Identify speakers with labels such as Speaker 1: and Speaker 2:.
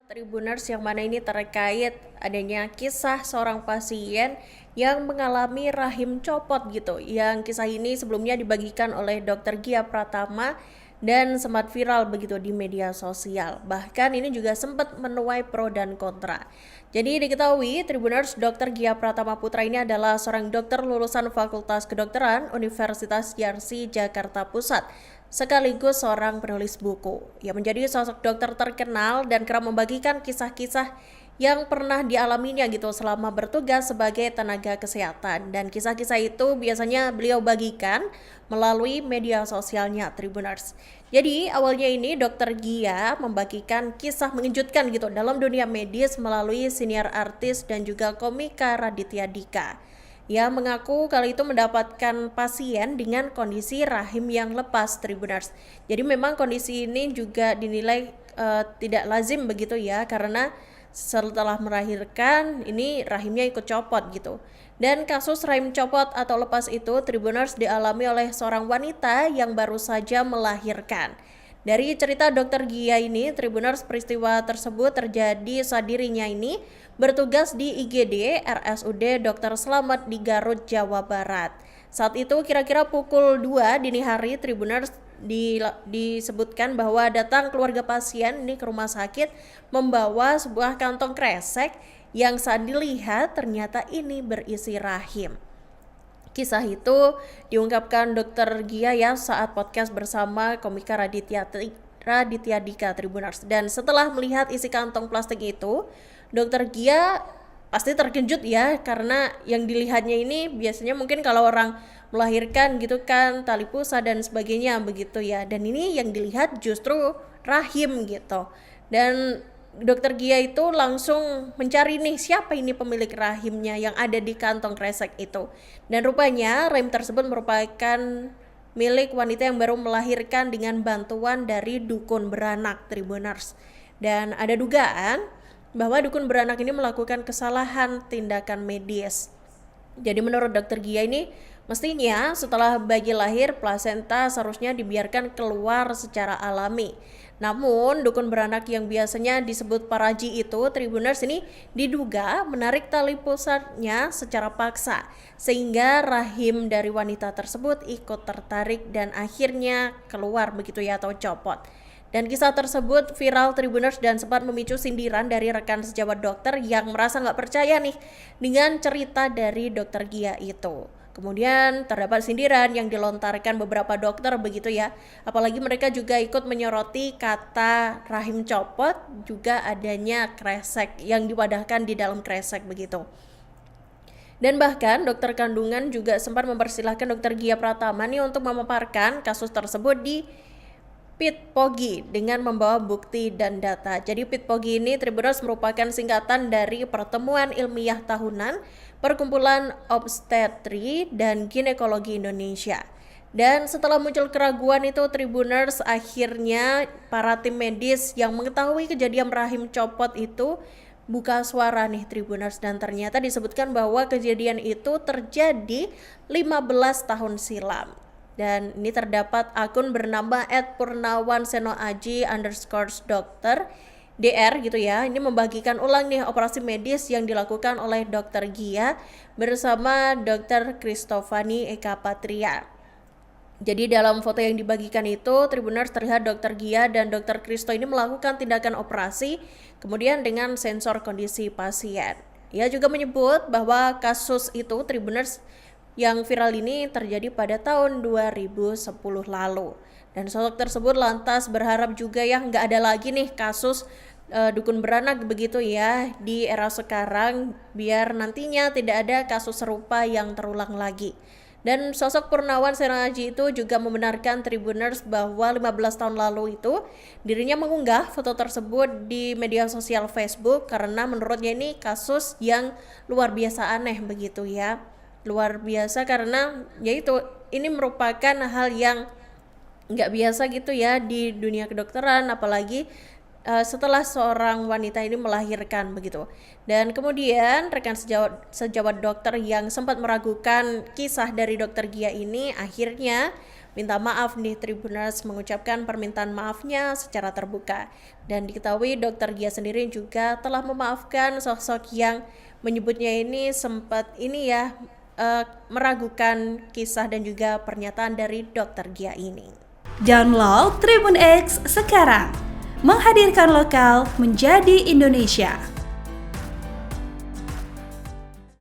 Speaker 1: Tribuners yang mana ini terkait adanya kisah seorang pasien yang mengalami rahim copot gitu. Yang kisah ini sebelumnya dibagikan oleh Dr. Gia Pratama dan sempat viral begitu di media sosial. Bahkan ini juga sempat menuai pro dan kontra. Jadi diketahui Tribuners Dr. Gia Pratama Putra ini adalah seorang dokter lulusan Fakultas Kedokteran Universitas Yarsi Jakarta Pusat, sekaligus seorang penulis buku. Ia menjadi sosok dokter terkenal dan kerap membagikan kisah-kisah yang pernah dialaminya gitu selama bertugas sebagai tenaga kesehatan, dan kisah-kisah itu biasanya beliau bagikan melalui media sosialnya Tribuners. Jadi awalnya ini Dokter Gia membagikan kisah mengejutkan gitu dalam dunia medis melalui siniar artis dan juga komika Raditya Dika. Ia mengaku kali itu mendapatkan pasien dengan kondisi rahim yang lepas Tribuners. Jadi memang kondisi ini juga dinilai tidak lazim begitu ya, karena setelah melahirkan ini rahimnya ikut copot gitu. Dan kasus rahim copot atau lepas itu Tribuners dialami oleh seorang wanita yang baru saja melahirkan. Dari cerita Dokter Gia ini, Tribuners, peristiwa tersebut terjadi saat dirinya ini bertugas di IGD RSUD Dr. Slamet di Garut, Jawa Barat. Saat itu kira-kira pukul 2 dini hari, Tribuners, disebutkan bahwa datang keluarga pasien ini ke rumah sakit membawa sebuah kantong kresek yang saat dilihat ternyata ini berisi rahim. Kisah itu diungkapkan Dr. Gia ya saat podcast bersama komika Raditya Dika Tribuners. Dan setelah melihat isi kantong plastik itu, Dr. Gia pasti terkejut ya, karena yang dilihatnya ini biasanya mungkin kalau orang melahirkan gitu kan tali pusar dan sebagainya begitu ya, dan ini yang dilihat justru rahim gitu. Dan Dokter Gia itu langsung mencari nih siapa ini pemilik rahimnya yang ada di kantong kresek itu. Dan rupanya rahim tersebut merupakan milik wanita yang baru melahirkan dengan bantuan dari dukun beranak Tribuners. Dan ada dugaan bahwa dukun beranak ini melakukan kesalahan tindakan medis. Jadi menurut Dokter Gia ini, mestinya setelah bayi lahir, plasenta seharusnya dibiarkan keluar secara alami. Namun dukun beranak yang biasanya disebut paraji itu Tribuners ini diduga menarik tali pusatnya secara paksa, sehingga rahim dari wanita tersebut ikut tertarik dan akhirnya keluar begitu ya, atau copot. Dan kisah tersebut viral Tribuners dan sempat memicu sindiran dari rekan sejawat dokter yang merasa nggak percaya nih dengan cerita dari Dokter Gia itu. Kemudian terdapat sindiran yang dilontarkan beberapa dokter begitu ya. Apalagi mereka juga ikut menyoroti kata rahim copot, juga adanya kresek yang diwadahkan di dalam kresek begitu. Dan bahkan dokter kandungan juga sempat mempersilahkan Dokter Gia Pratama nih untuk memaparkan kasus tersebut di Pitpogi dengan membawa bukti dan data. Jadi Pitpogi ini Tribuners merupakan singkatan dari Pertemuan Ilmiah Tahunan Perkumpulan Obstetri dan Ginekologi Indonesia. Dan setelah muncul keraguan itu Tribuners, akhirnya para tim medis yang mengetahui kejadian rahim copot itu buka suara nih Tribuners, dan ternyata disebutkan bahwa kejadian itu terjadi 15 tahun silam. Dan ini terdapat akun bernama @purnawansenoaji_dokter DR gitu ya. Ini membagikan ulang nih operasi medis yang dilakukan oleh Dokter Gia bersama Dr. Kristofani Eka Patria. Jadi dalam foto yang dibagikan itu Tribuners terlihat Dokter Gia dan Dokter Kristo ini melakukan tindakan operasi kemudian dengan sensor kondisi pasien. Ia juga menyebut bahwa kasus itu Tribuners yang viral ini terjadi pada tahun 2010 lalu. Dan sosok tersebut lantas berharap juga ya nggak ada lagi nih kasus dukun beranak begitu ya di era sekarang, biar nantinya tidak ada kasus serupa yang terulang lagi. Dan sosok Purnawan Senoaji itu juga membenarkan Tribuners bahwa 15 tahun lalu itu dirinya mengunggah foto tersebut di media sosial Facebook karena menurutnya ini kasus yang luar biasa aneh begitu ya. Luar biasa karena yaitu ini merupakan hal yang nggak biasa gitu ya di dunia kedokteran, apalagi setelah seorang wanita ini melahirkan begitu. Dan kemudian rekan sejawat dokter yang sempat meragukan kisah dari Dokter Gia ini akhirnya minta maaf nih. Tribuners mengucapkan permintaan maafnya secara terbuka. Dan diketahui Dr. Gia sendiri juga telah memaafkan sosok yang menyebutnya ini sempat meragukan kisah dan juga pernyataan dari Dr. Gia ini.
Speaker 2: Download Tribun X sekarang, menghadirkan lokal menjadi Indonesia.